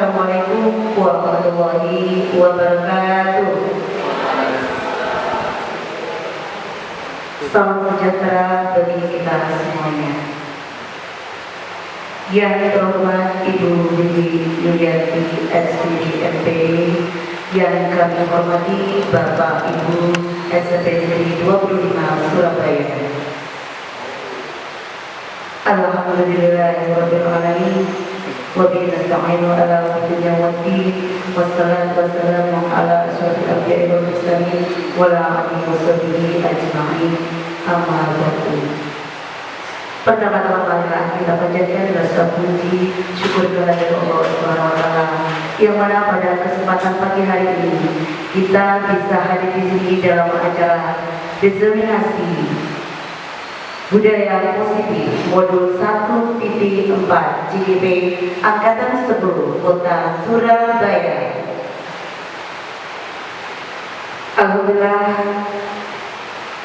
Assalamualaikum warahmatullahi wabarakatuh. Salam sejahtera bagi kita semuanya. Yang terhormat Ibu Dewi Yuliati SPDMP, yang kami hormati Bapak Ibu SPDMP 25 Surabaya. Alhamdulillahirabbil alamin. Wa bihi nasta'inu ala umuri waddin. Wassalatu wassalamu ala asyrofil anbiya'i wal mursalin wa ala alihi washabbihi ajma'in. Amma ba'du. Pertama-tama marilah kita panjatkan rasa puji syukur kepada Allah Subhanahu wa taala yang mana pada kesempatan pagi hari ini kita bisa hadir di sini dalam acara diseminasi budaya positif modul 1.4 GGP Angkatan 10 Kota Surabaya. Alhamdulillah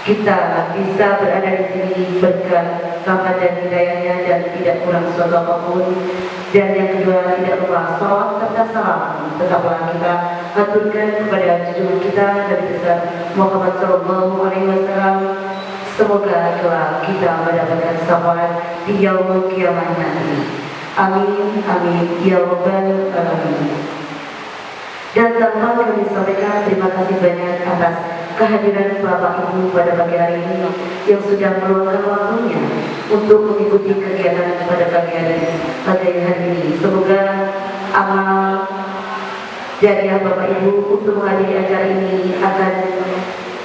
kita bisa berada di sini berkat rahmat dan hidayahnya dan tidak kurang suatu apapun. Dan yang kedua, tidak lupa salawat serta salam tetaplah kita aturkan kepada junjungan kita Nabi besar Muhammad Sallallahu Alaihi Wasallam. Semoga kelak kita mendapatkan syafaat di yaumul kiamat nanti. Amin amin ya rabbal alamin. Dan tanpa kami sampaikan terima kasih banyak atas kehadiran Bapak Ibu pada pagi hari ini yang sudah meluangkan waktunya untuk mengikuti kegiatan pada pagi hari ini. Semoga amal jariah Bapak Ibu untuk menghadiri acara ini akan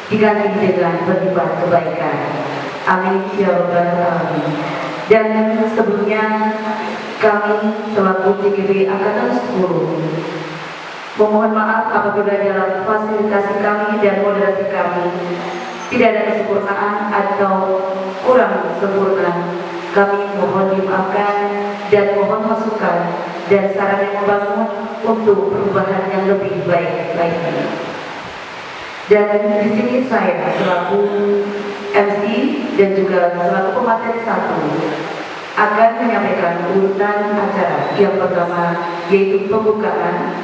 diganti dengan berlipat kebaikan. Amin ya rabbal alamin. Dan sebelumnya kami selaku GGP Angkatan 10 memohon maaf apabila dalam fasilitasi kami dan moderasi kami tidak ada kesempurnaan atau kurang sempurna. Kami mohon dimaafkan dan mohon masukan dan saran yang membangun untuk perubahan yang lebih baik lagi. Dan di sini saya selaku MC dan juga selaku pemateri 1 akan menyampaikan urutan acara. Yang pertama yaitu pembukaan,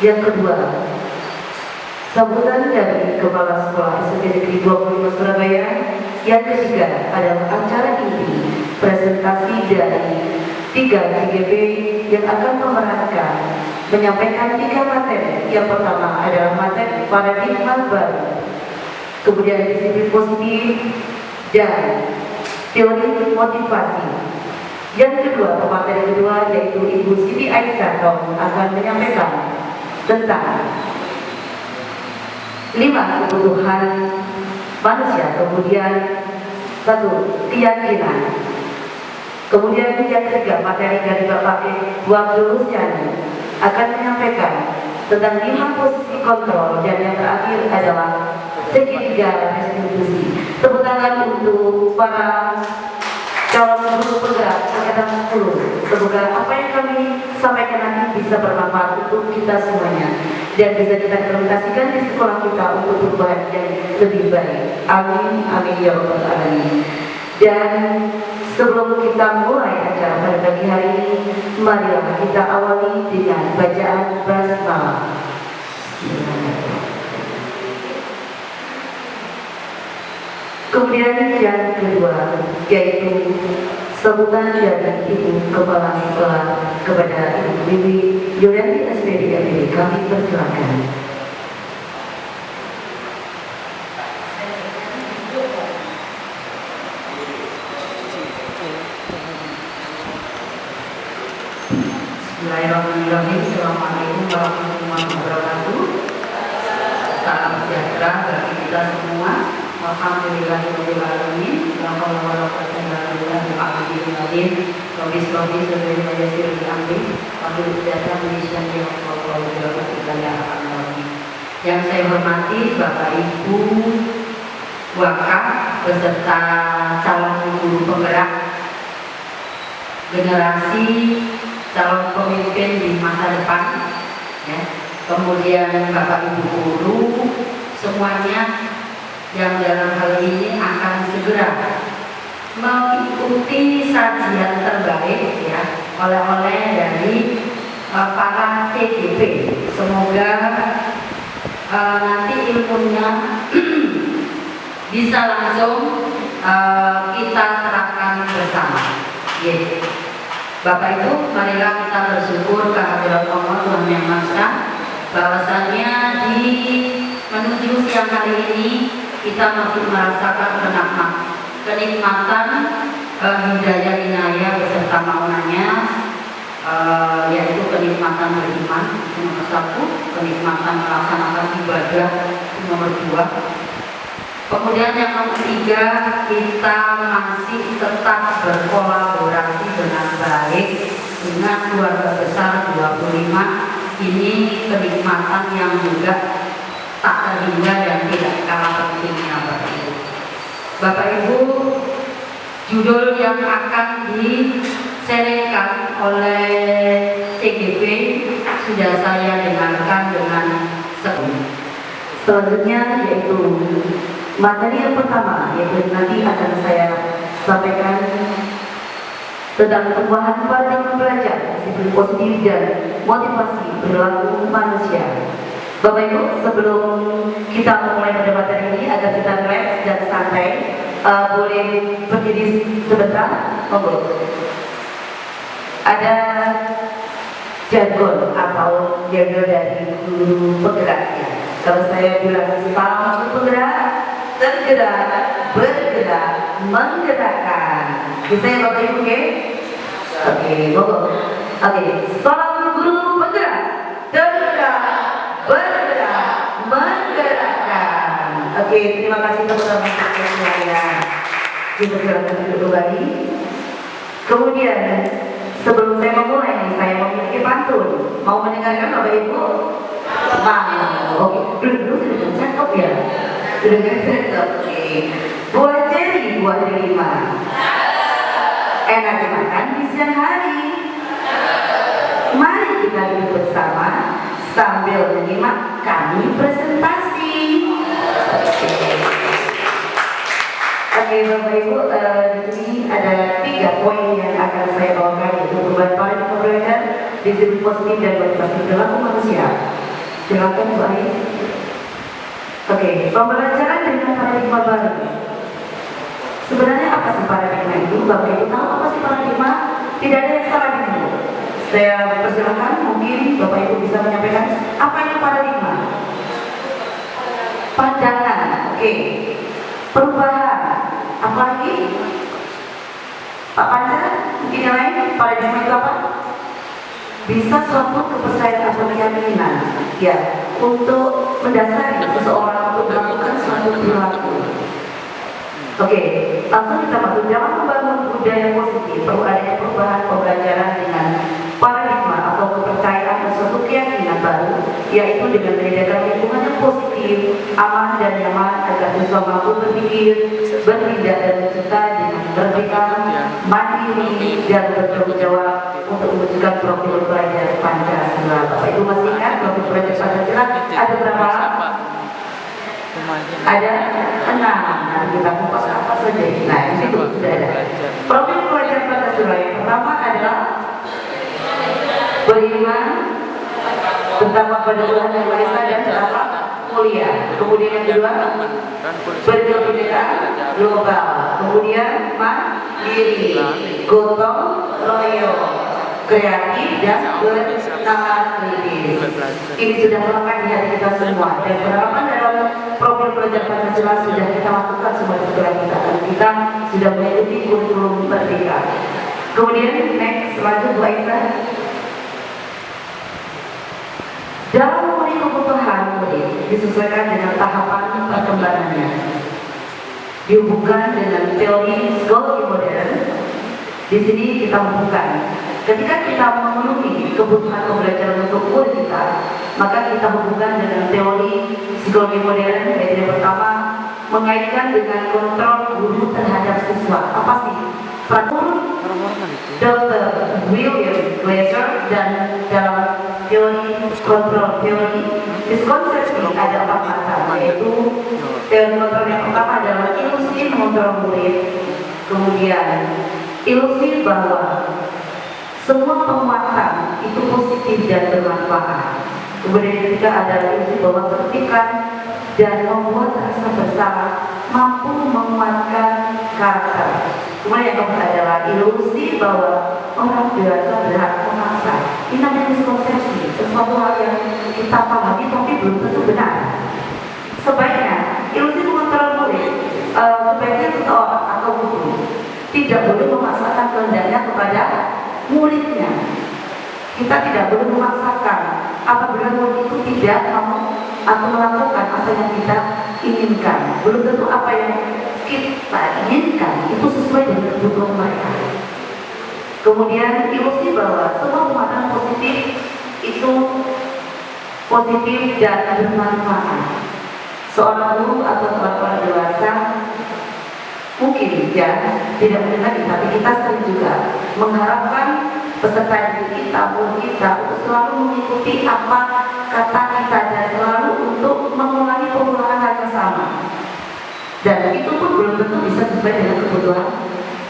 yang kedua sambutan dari Kepala Sekolah SMP Negeri 25 Surabaya, yang ketiga adalah acara inti presentasi dari 3 GGP yang akan memerankan menyampaikan 3 materi. Yang pertama adalah materi paradigma baru, kemudian disiplin positif dan teori motivasi. Yang kedua, pemateri kedua yaitu Ibu Siti Aisyah akan menyampaikan tentang 5 kebutuhan manusia, kemudian 1 keyakinan. Kemudian yang ketiga, materi dari Bapak Abdul Rusyani akan menyampaikan tentang 5 posisi kontrol, dan yang terakhir adalah segitiga restitusi. Tepuk tangan untuk para calon guru penggerak Angkatan 10. Semoga apa yang kami sampaikan nanti bisa bermanfaat untuk kita semuanya dan bisa kita implementasikan di sekolah kita untuk perubahan yang lebih baik. Amin amin ya rabbal alamin. Dan sebelum kita mulai acara pada pagi hari ini, marilah kita awali dengan bacaan basmalah. Kemudian yang kedua yaitu sambutan dari Ibu Kepala Sekolah kepada Ibu Dewi Yuliati SPDMP. Kami persilakan. Bismillahirrahmanirrahim. Assalamualaikum warahmatullahi wabarakatuh. Salam sejahtera bagi kita semua. Alhamdulillahirabbil alamin. La haula wala quwwata illa billah. Robis sebagai majestir di amri. Wakil data Malaysia yang yang saya hormati Bapak Ibu wakaf beserta calon guru penggerak generasi calon pemimpin di masa depan, ya. Kemudian Bapak Ibu guru semuanya yang dalam hal ini akan segera mengikuti sajian terbaik, ya, oleh-oleh dari para CGP. Semoga nanti ilmunya bisa langsung kita terapkan bersama. Bapak Ibu, marilah kita bersyukur kehadirat Allah Tuhan Yang Maha Esa, bahwasanya di menuju siang hari ini kita masih merasakan kenikmatan hidayah inayah beserta maunanya, yaitu kenikmatan beriman nomor 1, kenikmatan melaksanakan ibadah nomor 2. Kemudian yang nomor 3, kita masih tetap berkolaborasi dengan baik dengan keluarga besar 25. Ini kenikmatan yang juga tak terhingga dan tidak kalah pentingnya Bapak Ibu. Bapak Ibu, judul yang akan diserahkan oleh CGP sudah saya dengarkan dengan selanjutnya, yaitu materi yang pertama, yaitu nanti akan saya sampaikan tentang perubahan paradigma belajar, disiplin positif dan motivasi perilaku manusia. Bapak Ibu, sebelum kita memulai pada materi ini, agar kita relax dan santai, boleh berdiri sebentar, monggo. Ada jargon atau jargon dari guru penggeraknya. Kalau saya bilang sama penggerak, tergerak, bergerak, menggerakkan. Bisa ya Bapak Ibu, oke? Oke, monggo. Oke, salam guru penggerak, tergerak, bergerak, menggerakkan. Oke, terima kasih teman-teman sekalian. Kita silakan duduk kembali. Kemudian, sebelum saya memulai, saya memiliki pantun. Mau mendengarkan Bapak Ibu? Mau. Oke, duduk cakep ya. Duduk cakep. Oke. Buah ceri, buah delima. Enak dimakan di siang hari. Mari kita duduk bersama sambil menyimak kami presentasi. Oke, Bapak Ibu, di sini ada 3 poin yang akan saya bawakan, yaitu perubahan paradigma belajar, disiplin positif dan motivasi perilaku manusia. Silakan Bu Ais. Oke, pembelajaran dengan paradigma baru. Sebenarnya apa sih paradigma itu? Bapak Ibu tahu apa sih paradigma? Tidak ada yang salah di sini. Saya persilakan, mungkin Bapak Ibu bisa menyampaikan apa itu paradigma? Pandangan, oke. Perubahan, apa lagi? Pak Panca, mungkin yang lain, paradigma itu apa? Bisa suatu kepercayaan atau keyakinan, ya, untuk mendasari seseorang untuk melakukan suatu perilaku. Oke, langsung kita masuk. Dalam membangun budaya positif perlu adanya perubahan pembelajaran dengan paradigma atau kepercayaan dan suatu keyakinan baru, yaitu dengan menyediakan lingkungan yang positif, aman dan nyaman agar siswa mampu berpikir, bertindak dan mencipta dengan merdeka, mandiri dan bertanggung jawab untuk mewujudkan profil pelajar Pancasila. Bapak Ibu masih ingat profil pelajar Pancasila ada berapa? Ada 6. Nanti kita kupas apa saja. Nah, di situ sudah ada. Profil pelajar Pancasila yang pertama adalah beriman, bertakwa pada Tuhan Yang Maha Esa dan berakhlak mulia. Kemudian yang kedua, berkebinekaan global. Kemudian mandiri, gotong royong, kreatif dan bernalar kritis. Ini sudah melekat di hati kita semua, dan penerapan dalam profil pelajar Pancasila sudah kita lakukan semua di sekolah kita. Kita sudah mengikuti kurikulum merdeka. Kemudian next, lanjut Bu Aisyah. Dalam memenuhi kebutuhan murid disesuaikan dengan tahapan perkembangannya, dihubungkan dengan teori psikologi modern. Di sini kita hubungkan, ketika kita memenuhi kebutuhan pembelajaran untuk murid kita, maka kita hubungkan dengan teori psikologi modern, yaitu yang pertama mengaitkan dengan kontrol guru terhadap siswa. Apa sih? Dr. William Glasser dan dalam teori kontrol teori miskonsepsi ada 4 macam, yaitu teori kontrol yang pertama adalah ilusi mengontrol murid, kemudian ilusi bahwa semua penguatan itu positif dan bermanfaat. Kemudian yang ketiga adalah ilusi bahwa kritikan dan membuat rasa bersalah mampu menguatkan karakter. Kemudian yang keempat adalah ilusi bahwa orang dewasa berhak memaksa. Ini namanya miskonsepsi, sesuatu hal yang kita pahami tapi belum tentu benar. Sebaiknya ilusi mengontrol murid, sebaiknya seseorang atau guru tidak boleh memaksakan kehendaknya kepada muridnya. Kita tidak boleh memaksakan apabila murid itu tidak mau atau melakukan apa yang kita inginkan. Belum tentu apa yang kita inginkan itu sesuai dengan kebutuhan mereka. Kemudian ilusi bahwa semua pemahaman positif itu positif dan bermanfaat. Seorang guru atau orang dewasa mungkin ya tidak mendengar, tapi kita sering juga mengharapkan peserta didik kita, murid kita untuk selalu mengikuti apa kata kita dan selalu untuk mengulangi pengulangan hal yang sama. Dan itu pun belum tentu bisa sesuai dengan kebutuhan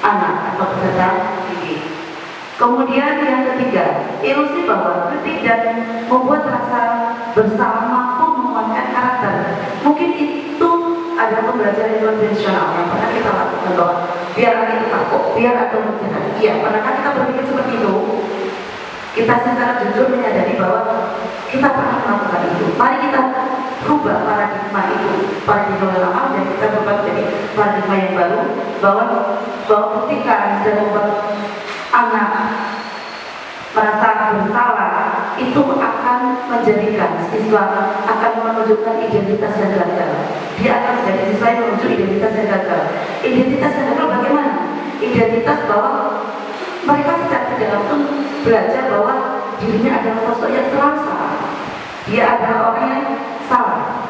anak atau peserta didik. Kemudian yang ketiga, ilusi bahwa kritik dan membuat rasa bersalah mampu menguatkan karakter. Mungkin itu adalah pembelajaran konvensional yang pernah kita lakukan bahwa biar anak itu takut, biar atau menjerat. Iya, pernahkah kita berpikir seperti itu? Kita secara jujur menyadari bahwa kita pernah melakukan itu. Mari kita rubah paradigma itu, paradigma lama, dan kita berubah menjadi paradigma yang baru bahwa ketika dan membuat anak merasa bersalah itu akan menjadikan siswa akan menunjukkan identitas yang gagal. Dia akan menjadi siswa yang menuju identitas yang gagal. Identitas yang gagal bagaimana? Identitas bahwa mereka secara tidak langsung belajar bahwa dirinya adalah sosok yang selalu salah. Dia adalah orang yang salah.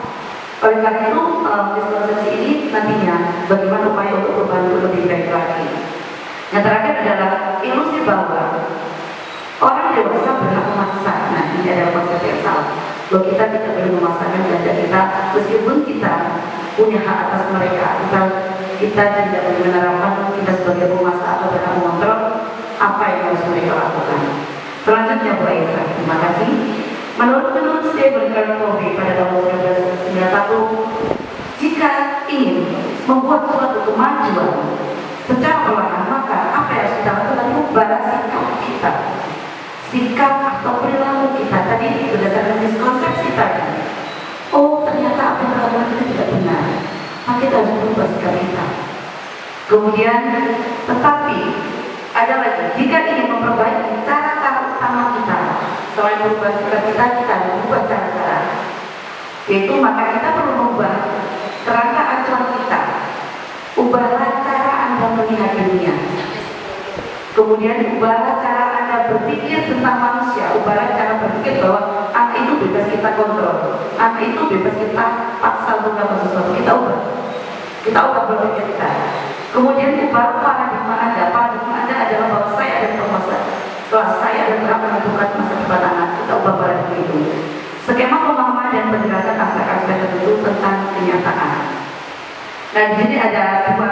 Oleh karena itu, miskonsepsi ini nantinya bagaimana upaya untuk membantu lebih baik lagi. Yang terakhir adalah ilusi bahwa orang dewasa berhak memaksa. Nah, ini adalah konsep yang salah. Bahwa kita tidak boleh memaksakan kehendak kita, meskipun kita punya hak atas mereka. Kita tidak boleh menerapkan kita sebagai penguasa atau berhak mengontrol apa yang harus mereka lakukan. Selanjutnya, Bu Aisyah, terima kasih. Menurut Stephen Covey pada tahun 1991, jika ingin membuat suatu kemajuan secara perlahan, maka apa yang harus kita lakukan? Ubah sikap kita, sikap atau perilaku kita. Tadi berdasarkan miskonsepsi tadi, oh ternyata apa yang kita lakukan tidak benar, maka kita harus berubah sikap kita. Kemudian, tetapi ada lagi, jika ingin memperbaiki cara-cara utama kita, selain berubah sikap kita harus berubah cara-cara, yaitu maka kita perlu mengubah kerangka acuan kita. Ubahlah cara Anda melihat dunia. Kemudian ubahlah cara Anda berpikir tentang manusia. Ubahlah cara berpikir bahwa anak itu bebas kita kontrol, anak itu bebas kita paksa untuk melakukan sesuatu. Kita ubah berpikir kita. Kemudian ubah paradigma Anda. Paradigma Anda adalah bahwa saya adalah penguasa. Setelah saya adalah menentukan masa depan anak. Kita ubah paradigma itu. Skema pemahaman dan penjelasan aspek-aspek tertentu tentang kenyataan. Nah, di sini ada dua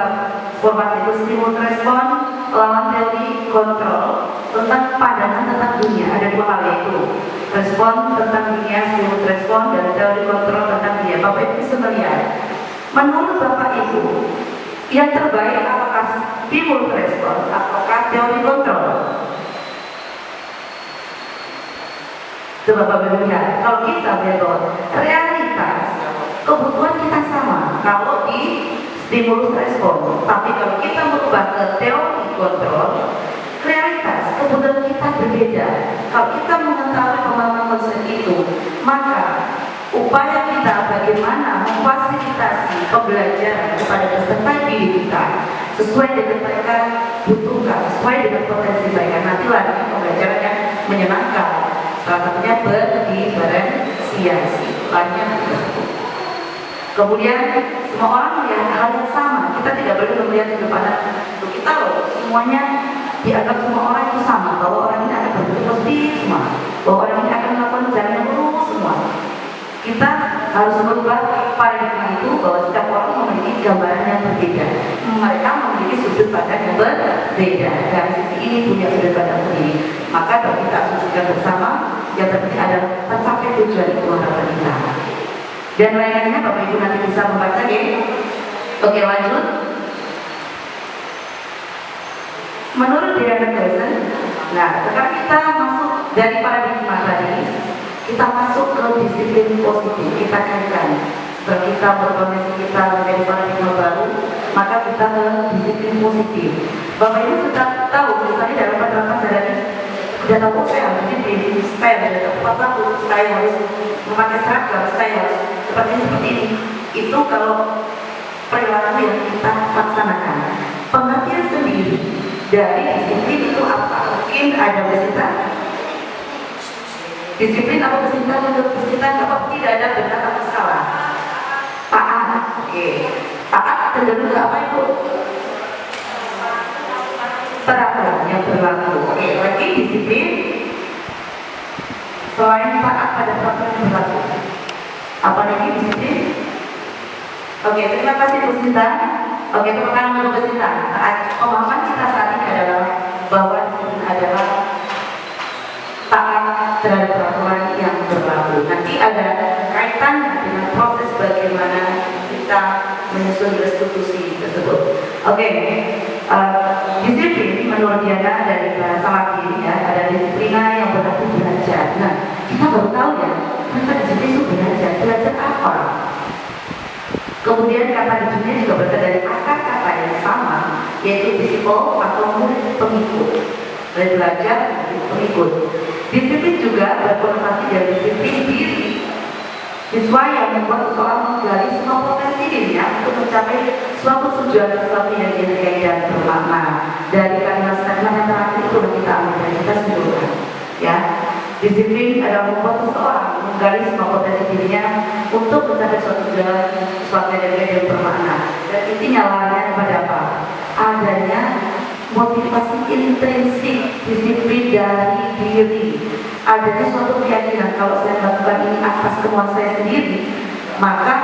format, itu stimulus respon lawan teori kontrol tentang pandangan tentang dunia. Ada dua hal, yaitu respon tentang dunia, stimulus respon, dan teori kontrol tentang dunia. Bapak Ibu bisa melihat, menurut Bapak Ibu, yang terbaik apakah stimulus respon ataukah teori kontrol? Coba Bapak Ibu lihat, kalau kita melihat bahwa realitas kebutuhan kita sama kalau di stimulus respon, tapi kalau kita merubah ke teori kontrol, realitas kebutuhan kita berbeda. Kalau kita mengetahui pemahaman konsep itu, maka upaya kita bagaimana memfasilitasi pembelajaran kepada peserta didik kita sesuai dengan mereka butuhkan, sesuai dengan potensi mereka. Nanti lagi pembelajaran yang menyenangkan, salah satunya berdiferensiasi. Kemudian semua orang melihat hal yang sama. Kita tidak boleh melihat sudut pandang kita loh, semuanya dianggap semua orang itu sama, bahwa orang ini akan berpikir positif semua, bahwa orang ini akan melakukan jalan yang lurus semua. Kita harus merubah paradigma itu bahwa setiap orang memiliki gambaran yang berbeda. Mereka memiliki sudut pandang yang berbeda. Dari sisi ini punya sudut pandang sendiri. Maka kita asumsikan bersama yang terpenting adalah mencapai tujuan itu harapan kita. Dan lainnya Bapak Ibu nanti bisa membaca ya. Oke, lanjut. Menurut Diana Kelsen, nah sekarang kita masuk dari paradigma tadi, kita masuk ke disiplin positif. Kita kaitkan setelah kita berkondisi kita menjadi paradigma baru, maka kita ke disiplin positif. Bapak Ibu sudah tahu misalnya dalam penerapan dari sudah tahu saya harus disiplin, saya sudah tepat waktu, saya harus memakai seragam, saya harus seperti ini. Itu kalau perilaku yang kita laksanakan. Pengertian sendiri dari disiplin itu apa? Mungkin ada bersita disiplin atau kesintahan untuk kesintahan apa tidak ada benar atau salah. Taat, oke. Taat cenderung ke apa itu? Peraturan yang berlaku. Oke, lagi disiplin selain taat pada peraturan yang berlaku. Apa lagi disiplin? Oke, terima kasih Bu Sinta. Oke, tepuk tangan untuk Bu Sinta. Pemahaman kita saat ini adalah bahwa disiplin adalah taat terhadap peraturan yang berlaku. Nanti ada kaitannya dengan proses bagaimana kita menyusun restitusi tersebut. Oke, disiplin menurut Diana dari bahasa Latin ya, ada disiplina yang berarti belajar. Nah, kita baru tahu ya, ternyata disiplin itu belajar. Belajar apa? Kemudian kata di dunia juga berasal dari akar kata yang sama, yaitu disiplin atau murid pengikut. Dari belajar pengikut. Disiplin juga berkonotasi dari disiplin diri. Siswa yang membuat seseorang menggali semua potensi dirinya untuk mencapai suatu tujuan sesuatu yang dihargai dan bermakna. Dari kalimat statement yang terakhir itu kita ambil dan kita simpulkan. Ya, disiplin adalah membuat seseorang menggali semua potensi dirinya untuk mencapai suatu tujuan sesuatu yang dihargai dan bermakna. Dan intinya lainnya kepada apa? Adanya motivasi intrinsik disiplin dari diri. Adanya suatu keyakinan kalau saya melakukan ini atas kemauan saya sendiri, maka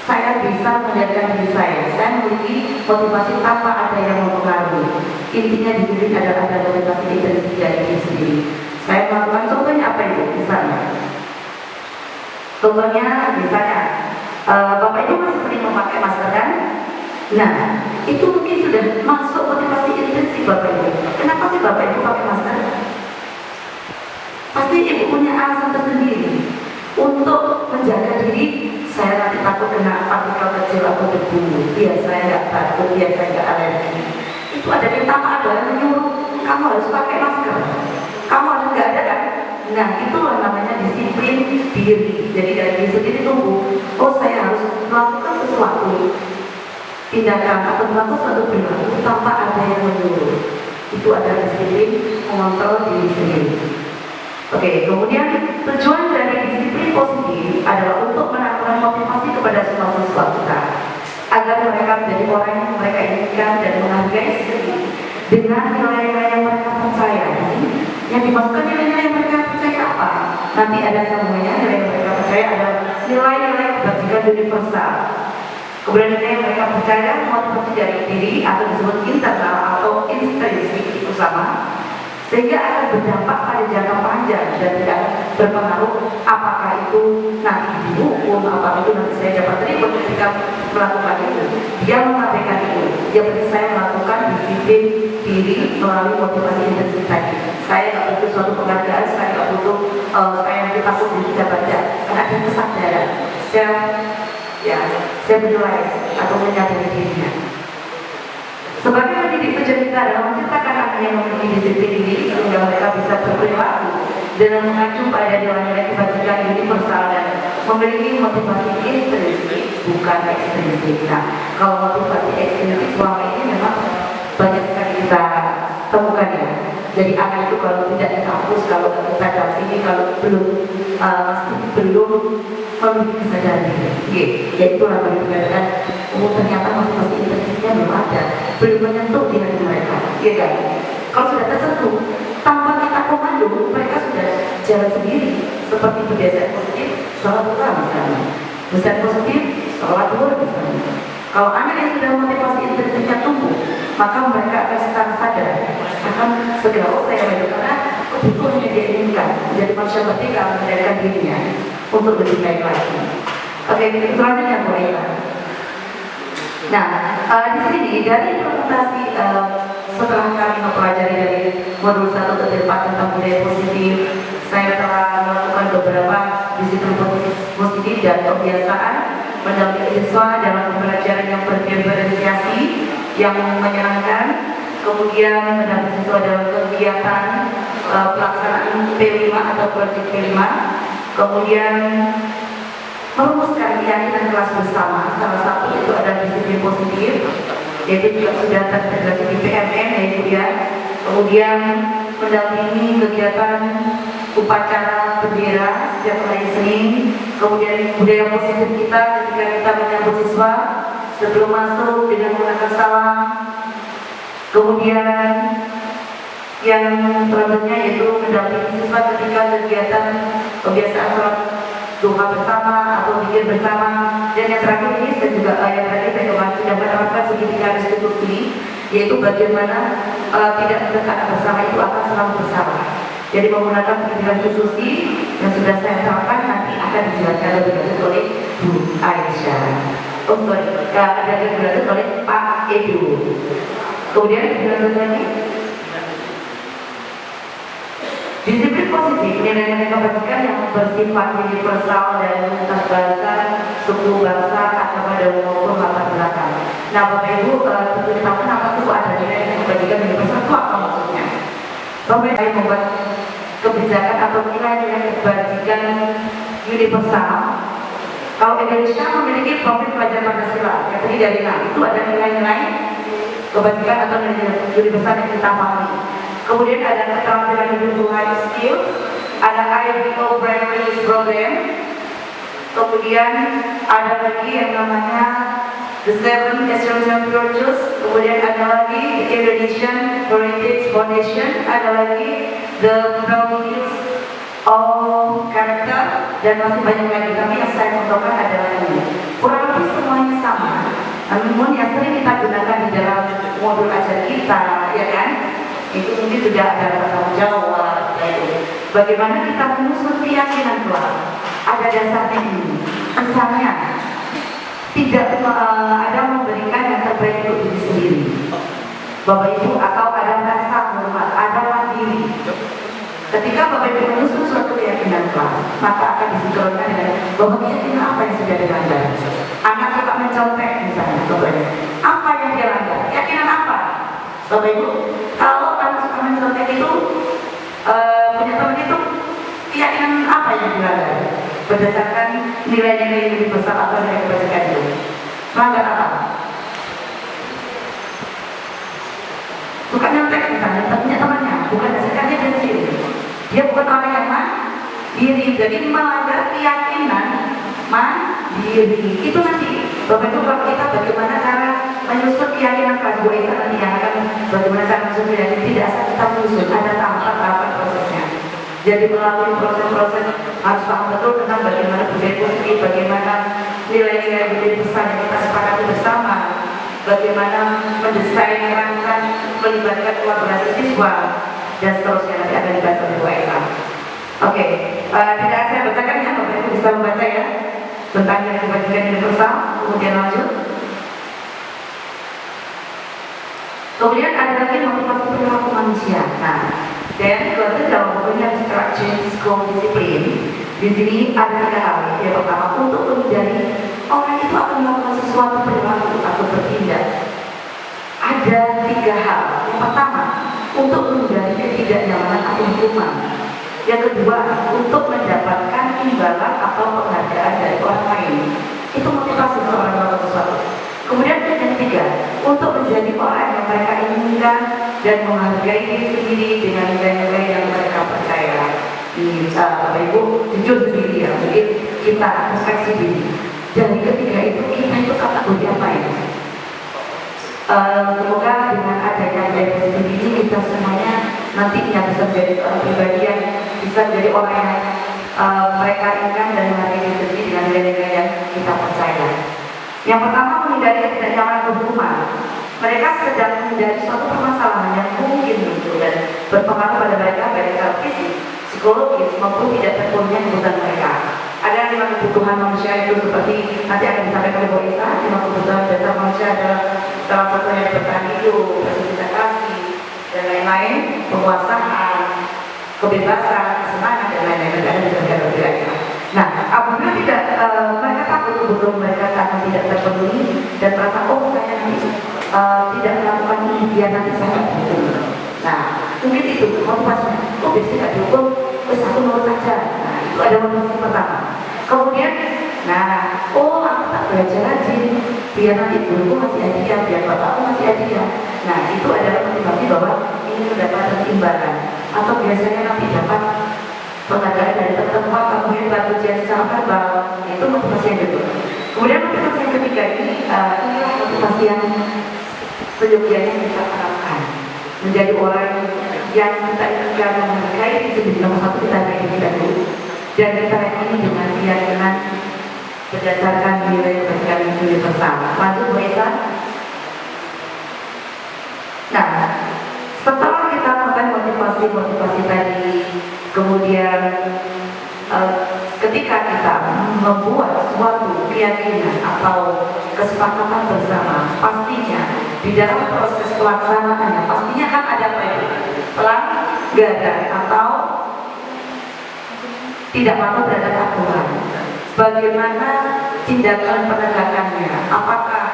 saya bisa menjadikan diri saya. Saya memiliki motivasi tanpa ada yang mempengaruhi. Intinya disiplin adalah ada motivasi intrinsik dari diri sendiri. Saya melakukan contohnya apa itu? Misalnya, Bapak Ibu masih sering memakai masker kan? Nah, itu mungkin sudah masuk motivasi intrinsik Bapak Ibu. Kenapa sih Bapak Ibu pakai masker? Pasti Ibu punya alasan tersendiri untuk menjaga diri. Saya nanti takut kena partikel kecil atau debu, biar saya nggak batuk, biar saya nggak alergi. Itu ada yang tanpa ada yang menyuruh kamu harus pakai masker. Kamu harus nggak ada kan? Nah, itulah namanya disiplin diri. Jadi dari diri sendiri tunggu. Oh, saya harus melakukan sesuatu tindakan atau melakukan suatu perilaku tanpa ada yang menyuruh. Itu adalah disiplin mengontrol diri sendiri. Oke, kemudian tujuan dari disiplin positif adalah untuk menanamkan motivasi kepada semua siswa kita agar mereka menjadi orang yang mereka inginkan dan menghargai sendiri dengan nilai-nilai yang mereka percaya. Yang dimaksudkan nilai-nilai yang mereka percaya apa? Nanti ada semuanya. Nilai yang mereka percaya adalah nilai-nilai kebajikan universal. Kemudian nilai yang mereka percaya motivasi dari diri atau disebut internal atau intrinsik itu sama, sehingga akan berdampak pada jangka panjang dan tidak berpengaruh apakah itu nanti dihukum, apakah itu nanti saya dapat terima ketika melakukan itu. Dia mengabaikan itu. Dia berarti saya melakukan disiplin diri melalui motivasi intrinsik tadi. Saya nggak butuh suatu penghargaan, saya nggak butuh saya nanti takut tidak baca, karena ada kesadaran. Saya menilai atau menyadari dirinya. Sebagai pendidik pencerita adalah menciptakan anak yang memiliki disiplin diri sehingga mereka bisa berperilaku dengan mengacu pada nilai-nilai kebajikan universal dan memiliki motivasi intrinsik bukan ekstrinsik. Nah, kalau motivasi ekstrinsik selama ini memang banyak sekali kita temukan ya. Jadi anak itu kalau tidak dihapus, kalau kita dampingi, kalau masih belum memiliki kesadaran diri, yaitu lah dikatakan ternyata motivasi intrinsiknya belum ada, belum menyentuh di hati mereka, ya kan? Kalau sudah tersentuh, tanpa kita komando, mereka sudah jalan sendiri. Seperti kebiasaan positif, sholat duha misalnya, kebiasaan positif, sholat duha misalnya. Kalau anak yang sudah motivasi intrinsiknya tumbuh, maka mereka akan sadar, akan segera saya karena kebutuhan yang dia inginkan menjadi manusia merdeka menjadikan dirinya untuk lebih baik lagi. Oke, selanjutnya Bu Aira. Nah, di sini dari presentasi setelah kami mempelajari dari modul 1 ke 4 tentang budaya positif, saya telah melakukan beberapa disiplin positif dan kebiasaan mendampingi siswa dalam pembelajaran yang bervariasi, yang menyenangkan, kemudian mendampingi siswa dalam kegiatan pelaksanaan P5 atau proyek P5, kemudian merumuskan keyakinan kelas bersama. Salah satu itu adalah disiplin positif, yaitu juga sudah terintegrasi di PMN yaitu ya. Kemudian mendampingi kegiatan upacara bendera setiap hari Senin. Kemudian budaya positif kita ketika kita menyambut siswa sebelum masuk dengan menggunakan salam. Kemudian yang selanjutnya yaitu mendampingi siswa ketika kegiatan kebiasaan sholat duha bersama atau zikir bersama. Dan yang terakhir ini saya juga yang terakhir saya kemarin sudah menerapkan segitiga restitusi, yaitu bagaimana tidak berkata bersama itu akan selalu bersama. Jadi menggunakan segitiga restitusi yang sudah saya terapkan nanti akan dijelaskan lebih lanjut oleh Bu Aisyah. Oh sorry, ada yang dijelaskan oleh Pak Edu. Kemudian dijelaskan lagi. Disiplin positif nilai-nilai kebajikan yang bersifat universal dan lintas bahasa, suku, bangsa, agama dan maupun latar belakang. Nah, Bapak Ibu tentu tahu kenapa itu ada nilai kebajikan universal itu apa maksudnya? Bapak Ibu membuat kebijakan atau nilai-nilai kebajikan universal. Kalau Indonesia memiliki profil pelajaran Pancasila yang terdiri dari 6, itu ada nilai-nilai kebajikan atau nilai universal yang kita pahami. Kemudian ada keterampilan hidup life skills, ada IBO Brain Release Program, kemudian ada lagi yang namanya The Seven Essential Virtues, kemudian ada lagi Indonesian Heritage Foundation, ada lagi The Values of Character, dan masih banyak lagi. Tapi yang saya contohkan adalah ini. Kurang lebih semuanya sama, namun yang sering kita gunakan di dalam modul ajar kita, ya kan? Itu mungkin sudah ada tanggung jawab, yaitu bagaimana kita menyusun keyakinan kelas. Ada dasarnya ini. Misalnya tidak ada memberikan yang terbaik untuk diri sendiri, Bapak Ibu, atau ada rasa hormat, ada mandiri. Ketika Bapak Ibu menyusun suatu keyakinan kelas, maka akan disinkronkan dengan bahwa keyakinan apa yang sudah dilanggar. Anak suka mencontek misalnya, Bapak Ibu, apa yang dia langgar? Keyakinan apa? Bapak Ibu, kalau anak suka mencontek itu punya teman itu, keyakinan apa yang dilanggar? Berdasarkan nilai-nilai yang lebih besar atau nilai kebajikan itu. Melanggar apa? Bukan nyontek misalnya, punya temannya, bukan hasilkannya dia sendiri. Dia bukan orang yang mandiri, jadi melanggar keyakinan mandiri. Itu nanti Bapak Ibu, kalau kita bagaimana cara menyusun keyakinan kelas Bu Aisyah nanti yang akan bagaimana cara menyusun keyakinan, tidak asal kita menyusun, ada tahapan-tahapan prosesnya. Jadi melalui proses-proses harus paham betul tentang bagaimana budaya positif, bagaimana nilai-nilai budaya besar yang kita sepakati bersama, bagaimana mendesain rangkaian melibatkan kolaborasi siswa, dan seterusnya nanti akan dibahas oleh Bu Aisyah. Oke, tidak saya bacakan ya, Bapak Ibu bisa membaca ya tentang nilai kebajikan universal. Kemudian lanjut. Kemudian ada lagi motivasi perilaku manusia. Nah, dan kelasnya dalam bukunya Structure School Discipline. Di sini ada 3 hal. Yang pertama, untuk menghindari orang itu akan melakukan sesuatu perilaku atau bertindak. Ada 3 hal. Yang pertama, untuk menghindari ketidaknyamanan atau hukuman. Yang kedua, untuk mendapatkan imbalan atau penghargaan dari orang lain. Itu motivasi seorang melakukan sesuatu. Kemudian yang ketiga, untuk menjadi orang yang mereka inginkan dan menghargai diri sendiri dengan nilai-nilai yang mereka percaya. Bapak Ibu jujur sendiri ya, mungkin kita introspeksi diri. Dari ketiga itu kita itu kategori apa ya? Semoga dengan adanya nilai positif ini kita semuanya nantinya bisa menjadi seorang pribadi yang bisa menjadi orang yang mereka inginkan dan menghargai diri sendiri dengan nilai-nilai yang kita percaya. Yang pertama, menghindari ketidaknyamanan hukuman. mereka sedang menjadi suatu permasalahan yang mungkin muncul dan berpengaruh pada mereka baik secara fisik, psikologis maupun tidak terpenuhnya kebutuhan mereka. Ada 5 kebutuhan manusia itu seperti nanti akan disampaikan oleh Bu Isa. 5 kebutuhan dasar manusia adalah salah satunya bertahan hidup, bercinta kasih dan lain-lain, penguasaan, kebebasan, kesenangan dan lain-lain. Nanti akan disampaikan oleh Bu Isa. Nah, apabila tidak mereka takut kebutuhan mereka karena tidak terpenuhi dan merasa oh saya nanti tidak melakukan ini biar nanti saya dihukum. Nah, mungkin itu motivasinya. Oh biasanya nggak dihukum, terus aku nurut aja. Nah, itu ada motivasi pertama. Kemudian, nah, oh aku tak belajar rajin biar nanti guruku masih hadiah, biar bapakku masih hadiah. Nah, itu adalah motivasi bahwa ini mendapatkan imbalan atau biasanya nanti dapat penghargaan dari tempat kamu hebat ujian secara verbal. Itu motivasi yang kedua. Kemudian motivasi yang ketiga ini inilah motivasi yang seyogianya kita harapkan menjadi orang yang kita inginkan menghargai disebut nomor 1 kita hargai kita dulu dan kita yakini dengan keyakinan berdasarkan nilai kebajikan universal. Lanjut Bu Esa. Nah, setelah kita melakukan motivasi tadi, kemudian ketika kita membuat suatu keyakinan atau kesepakatan bersama, pastinya di dalam proses pelaksanaannya pastinya kan ada apa itu? Pelanggaran atau tidak mampu terhadap aturan. Bagaimana tindakan penegakannya? Apakah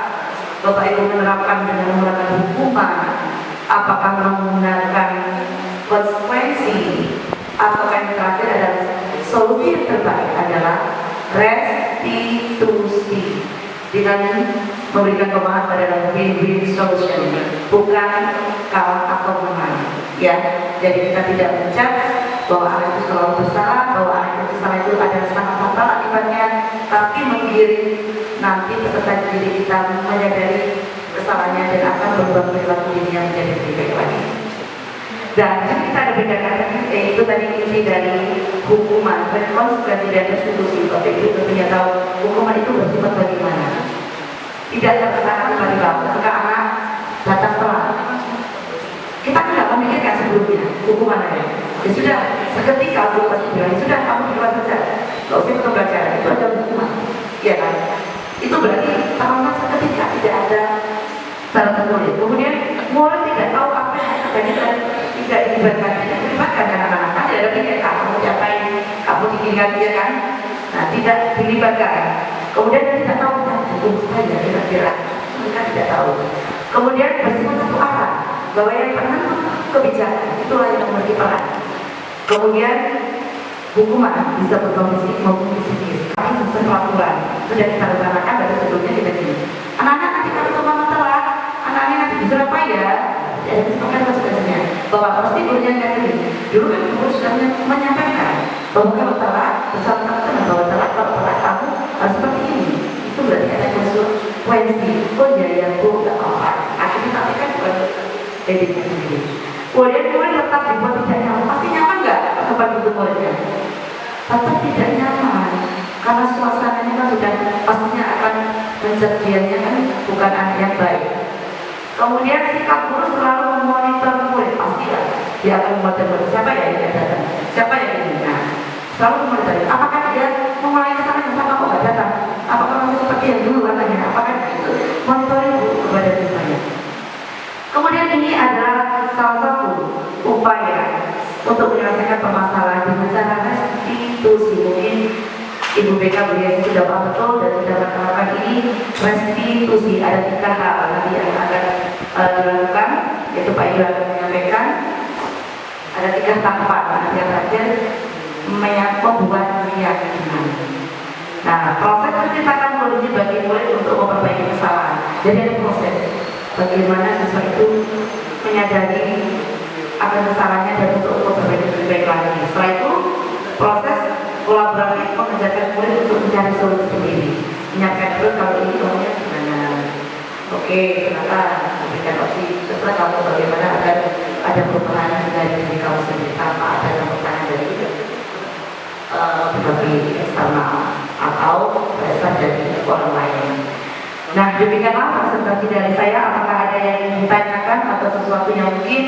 Bapak Ibu menerapkan dengan menggunakan hukuman? Apakah menggunakan konsekuensi? Atau yang terakhir adalah solusi yang terbaik adalah restitusi dengan memberikan pemahaman pada win-win solution, bukan kalah atau menang. Ya, jadi kita tidak menjudge bahwa anak itu selalu bersalah, bahwa anak itu salah itu ada sangat fatal akibatnya, tapi menggiring nanti peserta didik kita menyadari kesalahannya dan akan berubah perilaku dirinya menjadi lebih baik lagi. Dan kita ada bedakan itu tadi inti dari hukuman, konsekuensi dan restitusi. Bapak Ibu tentunya tahu hukuman itu bersifat bagaimana. Tidak terkena tiba-tiba ketika anak datang telat. Kita tidak memikirkan sebelumnya hukuman ada. Ya sudah, seketika aku pasti bilang, ya sudah kamu di luar saja, nggak usah ikut belajar, itu ada hukuman, ya kan? Itu berarti trauma seketika, tidak ada salah tertulis. Kemudian murid tidak tahu apa yang terjadi, tidak dilibatkan anak-anak. Kan tidak ada pikir kamu diapain, kamu dikirimkan dia kan? Nah, tidak dilibatkan. Kemudian dia tidak tahu hukum saja kira-kira, mereka tidak tahu. Kemudian bersifat satu arah, bahwa yang pernah kebijakan itulah yang memiliki peran. Kemudian hukuman bisa berupa fisik maupun psikis. Kami sesuai peraturan sudah kita rencanakan dari sebelumnya kita gini. Anak-anak nanti kalau sama telat, anak-anak nanti bisa apa ya? Ada kesepakatan konsekuensinya. Bahwa pasti gurunya nggak gini. Dulu kan guru sudah menyampaikan bahwa kalau telat bersama teman bahwa telat kalau telat kamu harus seperti ini. Itu berarti ada konsekuensi. Oh ya ya bu nggak apa-apa. Akhirnya tapi kan bukan dediknya sendiri. Kemudian murid tetap dibuat tidak nyaman. Pasti nyaman nggak tempat itu muridnya? Tetap tidak nyaman karena suasananya kan sudah pastinya akan menjadiannya kan bukan anak yang baik. Kemudian sikap guru selalu memonitor murid, pastilah dia akan memonitor murid. Siapa ya yang datang? Siapa yang ini? Nah, selalu memonitor. Apakah dia memulai kesalahan sama kok nggak datang? Apakah masih seperti yang dulu katanya? Apakah itu monitoring guru kepada siswanya? Kemudian ini adalah salah satu upaya untuk menyelesaikan permasalahan dengan cara restitusi. Mungkin Ibu BK beliau sudah paham betul dan sudah menerapkan ini restitusi. Ada 3 hal nanti yang akan dilakukan, yaitu Pak Ibu akan menyampaikan. Ada 3 tahapan yang terakhir membuat keyakinan. Nah, proses menciptakan kondisi bagi murid untuk memperbaiki kesalahan. Jadi ada proses bagaimana siswa itu menyadari akan kesalahannya dan untuk memperbaiki lebih baik lagi. Setelah itu proses kolaboratif mengajarkan murid untuk mencari solusi sendiri, menyampaikan terus kalau ini kamunya gimana. Oke, silakan memberikan opsi setelah kamu bagaimana agar ada perubahan dari diri kamu sendiri tanpa ada perubahan dari berbagai eksternal atau berasal dari orang lain. Nah, demikianlah presentasi dari saya. Apakah ada yang ingin ditanyakan atau sesuatu yang mungkin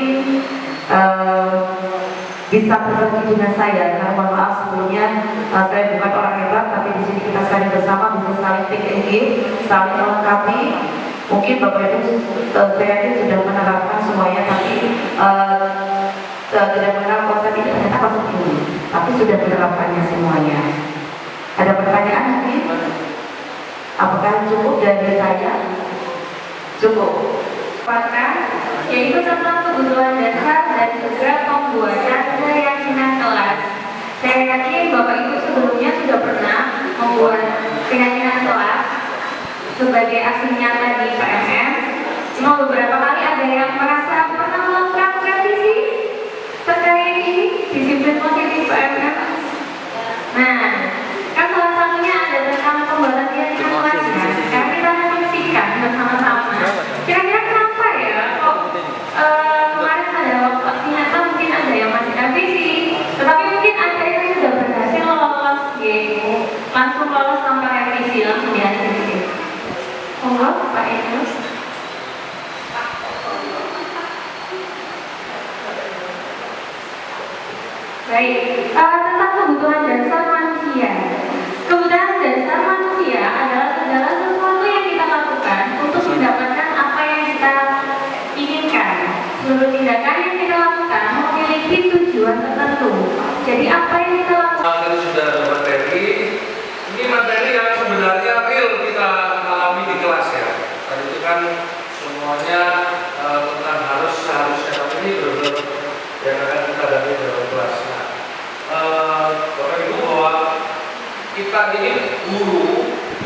bisa berbagi dengan saya. Karena mohon maaf sebelumnya saya bukan orang hebat, tapi di sini kita saling bersama bisa saling take and give, saling melengkapi. Mungkin Bapak Ibu saya ini sudah menerapkan semuanya, tapi tidak mengenal konsep ini ternyata konsep ini, tapi sudah menerapkannya semuanya. Ada pertanyaan mungkin? Apakah cukup dari saya? Cukup. Apakah yaitu tentang kebutuhan dasar dan juga pembuatan keyakinan kelas. Saya yakin Bapak Ibu sebelumnya sudah pernah membuat keyakinan kelas sebagai aksi nyata di PMM. Cuma beberapa kali ada yang merasa pernah melakukan revisi terkait ini disiplin positif PMM. Nah, kan salah satunya ada tentang pembuatan keyakinan kelasnya. Sekarang kita menyaksikan bersama-sama. Kira-kira kenapa ya kok kemarin ada waktu aksi nyata mungkin ada yang masih revisi, tetapi mungkin ada yang sudah berhasil lolos gitu, langsung lolos tanpa revisi, langsung di revisi. Monggo Pak Emil. Baik, tentang kebutuhan dasar manusia. Kebutuhan dasar manusia adalah segala sesuatu yang kita lakukan untuk mendapatkan apa yang kita inginkan. Seluruh tindakan yang kita lakukan memiliki tujuan tertentu. Jadi apa yang kita lakukan? Tadi sudah ada materi. Ini materi yang sebenarnya real kita alami di kelas ya. Tadi itu kan semuanya tentang seharusnya, tapi ini benar-benar yang akan kita hadapi dalam kelas. Bapak Ibu bahwa kita ini guru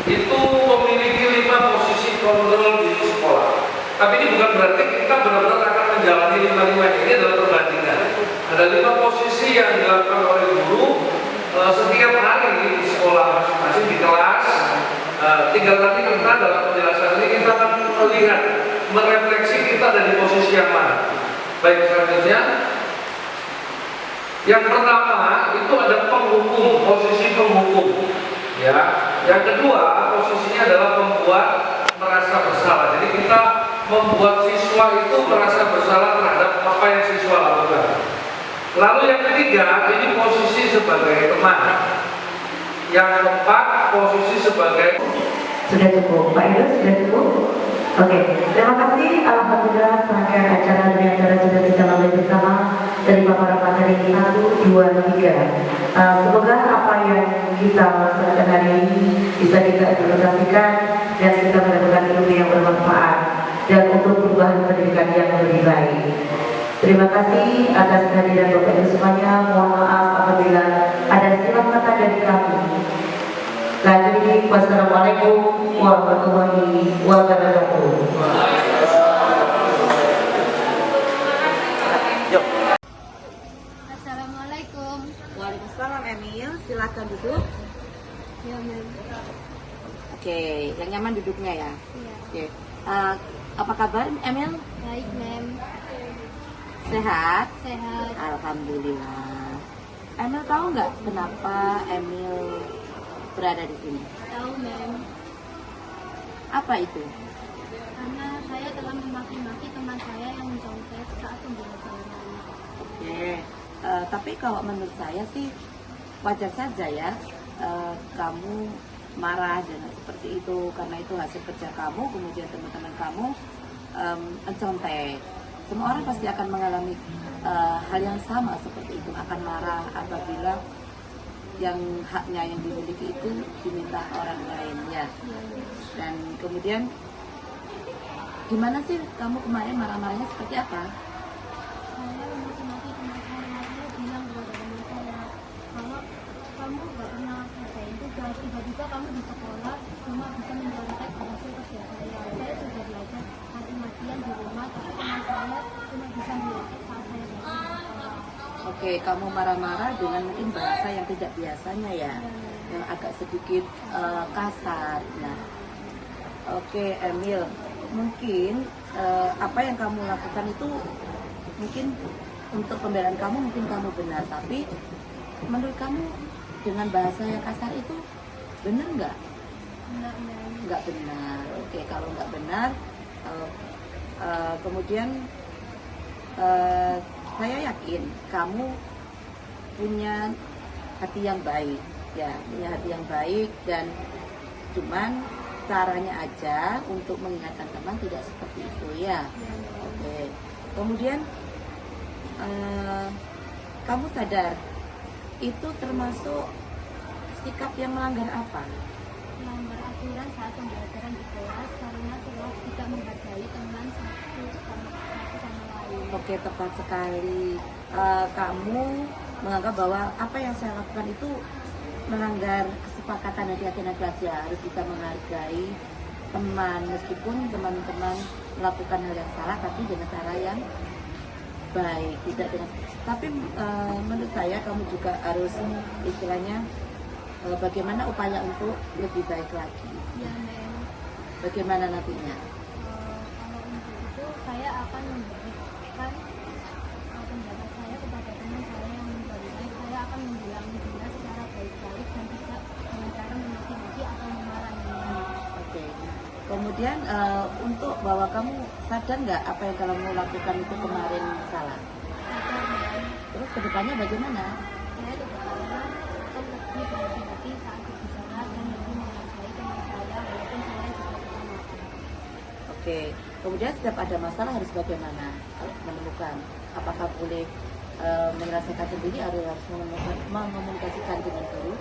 itu memiliki 5 posisi kontrol di sekolah. Tapi ini bukan berarti kita benar-benar akan menjalani 5 ini adalah perbandingan. Ada 5 posisi yang dilakukan oleh guru setiap hari di sekolah masing-masing di kelas. Tinggal nanti kita dalam penjelasan ini kita akan melihat, merefleksi kita ada di posisi yang mana. Baik, selanjutnya yang pertama itu ada penghukum, posisi penghukum. Ya, yang kedua posisinya adalah membuat merasa bersalah. Jadi kita membuat siswa itu merasa bersalah terhadap apa yang siswa lakukan. Lalu yang ketiga ini posisi sebagai teman. Yang keempat posisi sebagai. Sudah cukup, Pak Ido sudah cukup. Oke, terima kasih. Alhamdulillah serangkaian acara demi acara sudah kita lalui bersama dari para materi 1, 2, 3. Semoga apa yang kita laksanakan hari ini bisa kita implementasikan dan kita mendapatkan ilmu yang bermanfaat dan untuk perubahan pendidikan yang lebih baik. Terima kasih atas kehadiran Bapak Ibu semuanya. Mohon maaf apabila ada silap kata dari kami. Lagi, wassalamualaikum warahmatullahi wabarakatuh. Assalamualaikum. Waalaikumsalam Emil, silakan duduk. Ya, Mem. Oke, yang nyaman duduknya ya. Iya. Oke. Apa kabar Emil? Baik, Mem. Sehat? Sehat. Alhamdulillah. Emil tahu nggak kenapa Emil berada di sini? Tahu, Mem. Apa itu? Karena saya telah memaki-maki teman saya yang mencontek saat pembelajaran. Oke. Tapi kalau menurut saya sih wajar saja ya. Kamu marah dan seperti itu karena itu hasil kerja kamu, kemudian teman-teman kamu mencontek. Semua orang pasti akan mengalami hal yang sama seperti itu, akan marah apabila yang haknya yang dimiliki itu diminta orang lain ya. Dan kemudian gimana sih kamu kemarin marah-marahnya seperti apa? Saya memaki-maki teman saya bilang kepada teman saya, kalau kamu nggak pernah kerjain tugas, tiba-tiba kamu di sekolah cuma bisa mencontek hasil kerja saya. Saya sudah belajar mati-matian di rumah, tapi teman saya cuma bisa melihat saat saya belajar di sekolah. Oke, kamu marah-marah dengan mungkin bahasa yang tidak biasanya ya, yang agak sedikit kasar. Nah, oke Emil, mungkin apa yang kamu lakukan itu mungkin untuk pembelaan kamu mungkin kamu benar, tapi menurut kamu dengan bahasa yang kasar itu benar nggak? Benar, Mem. Nggak benar. Oke, kalau nggak benar, Kemudian saya yakin kamu punya hati yang baik, ya, punya hati yang baik, dan cuman caranya aja untuk mengingatkan teman tidak seperti itu ya. Oke. Kemudian kamu sadar itu termasuk sikap yang melanggar apa? Melanggar aturan saat pembelajaran di kelas karena kelas tidak menghargai teman satu sama lain. Oke, tepat sekali. Kamu menganggap bahwa apa yang saya lakukan itu melanggar kesepakatan dan keyakinan kelas, ya, harus bisa menghargai teman meskipun teman-teman melakukan hal yang salah tapi dengan cara yang baik, tidak dengan. Tapi menurut saya kamu juga harus istilahnya bagaimana upaya untuk lebih baik lagi. Ya, Mem. Bagaimana nantinya? Kalau untuk itu saya akan memberikan pendapat saya kepada teman saya yang lebih baik. Saya akan membilangi dia secara baik-baik dan tidak dengan cara memotivasi atau memarahinya. Oke. Kemudian untuk bahwa kamu sadar nggak apa yang kamu lakukan itu kemarin salah? Sadar, Mem. Terus kedepannya bagaimana? Saya kedepannya akan lebih berhati-hati saat berbicara dan lebih menghargai teman saya walaupun saya juga tidak mampu. Oke. Kemudian setiap ada masalah harus bagaimana? Harus menemukan apakah boleh menyelesaikan sendiri atau harus mengomunikasikan dengan guru?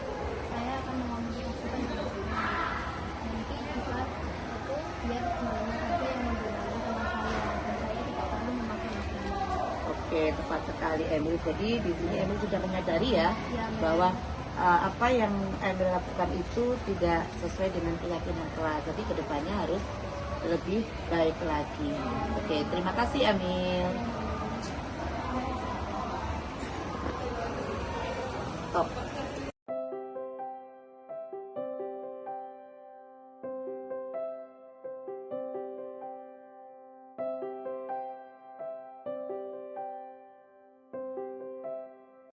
Saya akan mengomunikasikan dengan guru. Nanti jika itu biar gurunya saja yang membilangi teman saya dan saya tidak perlu memakai-makai. Oke, tepat sekali Emil. Jadi di sini Emil sudah menyadari ya, Ya, Mem. bahwa apa yang Emil lakukan itu tidak sesuai dengan keyakinan kelas. Jadi kedepannya harus lebih baik lagi. Oke, terima kasih Emil. Top.